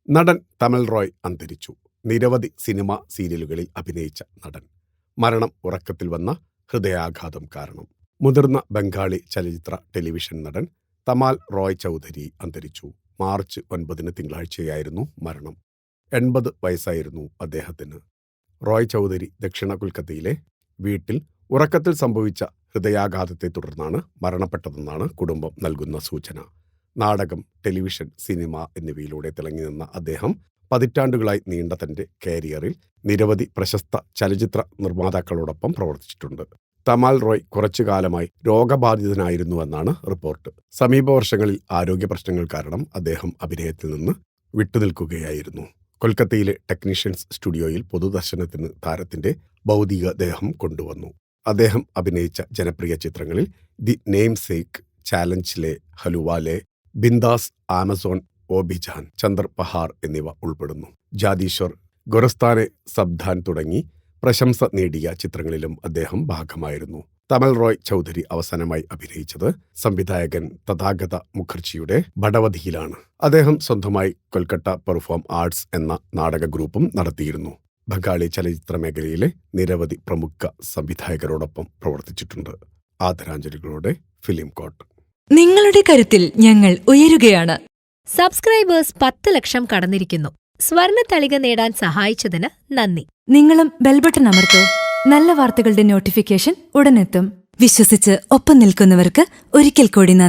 നടൻ തമൽ റോയ് അന്തരിച്ചു. നിരവധി സിനിമ സീരിയലുകളിൽ അഭിനയിച്ച നടൻ. മരണം ഉറക്കത്തിൽ വന്ന ഹൃദയാഘാതം കാരണം. മുതിർന്ന ബംഗാളി ചലച്ചിത്ര ടെലിവിഷൻ നടൻ തമാൽ റോയ് ചൗധരി അന്തരിച്ചു. മാർച്ച് 9 തിങ്കളാഴ്ചയായിരുന്നു മരണം. 80 വയസ്സായിരുന്നു അദ്ദേഹത്തിന്. റോയ് ചൗധരി ദക്ഷിണ കൊൽക്കത്തയിലെ വീട്ടിൽ ഉറക്കത്തിൽ സംഭവിച്ച ഹൃദയാഘാതത്തെ തുടർന്നാണ് മരണപ്പെട്ടതെന്നാണ് കുടുംബം നൽകുന്ന സൂചന. നാടകം, ടെലിവിഷൻ, സിനിമ എന്നിവയിലൂടെ തിളങ്ങി നിന്ന അദ്ദേഹം പതിറ്റാണ്ടുകളായി നീണ്ട തന്റെ കരിയറിൽ നിരവധി പ്രശസ്ത ചലച്ചിത്ര നിർമ്മാതാക്കളോടൊപ്പം പ്രവർത്തിച്ചിട്ടുണ്ട്. തമാൽ റോയ് കുറച്ചുകാലമായി രോഗബാധിതനായിരുന്നുവെന്നാണ് റിപ്പോർട്ട്. സമീപ വർഷങ്ങളിൽ ആരോഗ്യ പ്രശ്നങ്ങൾ കാരണം അദ്ദേഹം അഭിനയത്തിൽ നിന്ന് വിട്ടുനിൽക്കുകയായിരുന്നു. കൊൽക്കത്തയിലെ ടെക്നീഷ്യൻസ് സ്റ്റുഡിയോയിൽ പൊതുദർശനത്തിന് താരത്തിന്റെ ഭൗതികദേഹം കൊണ്ടുവന്നു. അദ്ദേഹം അഭിനയിച്ച ജനപ്രിയ ചിത്രങ്ങളിൽ ദി നെയിം സേക്ക്, ചാലഞ്ച്, ഹലുവാലെ, ബിന്ദാസ്, ആമസോൺ, ഓബിജാൻ, ചന്ദർ പഹാർ എന്നിവ ഉൾപ്പെടുന്നു. ജാദീശ്വർ, ഗൊരസ്ഥാനെ സബ്ദാൻ തുടങ്ങി പ്രശംസ നേടിയ ചിത്രങ്ങളിലും അദ്ദേഹം ഭാഗമായിരുന്നു. തമൽ റോയ് ചൗധരി അവസാനമായി അഭിനയിച്ചത് സംവിധായകൻ തഥാഗത മുഖർജിയുടെ ഭടവതിയിലാണ്. അദ്ദേഹം സ്വന്തമായി കൊൽക്കത്ത പെർഫോം ആർട്സ് എന്ന നാടക ഗ്രൂപ്പും നടത്തിയിരുന്നു. ബംഗാളി ചലച്ചിത്ര മേഖലയിലെ നിരവധി പ്രമുഖ സംവിധായകരോടൊപ്പം പ്രവർത്തിച്ചിട്ടുണ്ട്. ആദരാഞ്ജലികളോടെ ഫിലിം കോട്ട്. നിങ്ങളുടെ കരുത്തിൽ ഞങ്ങൾ ഉയരുകയാണ്. സബ്സ്ക്രൈബേഴ്സ് 10 ലക്ഷം കടന്നിരിക്കുന്നു. സ്വർണ്ണ തളിക നേടാൻ സഹായിച്ചതിന് നന്ദി. നിങ്ങളും ബെൽബട്ടൺ അമർത്തോ. നല്ല വാർത്തകളുടെ നോട്ടിഫിക്കേഷൻ ഉടനെത്തും. വിശ്വസിച്ച് ഒപ്പം നിൽക്കുന്നവർക്ക് ഒരിക്കൽ കൂടി നന്ദി.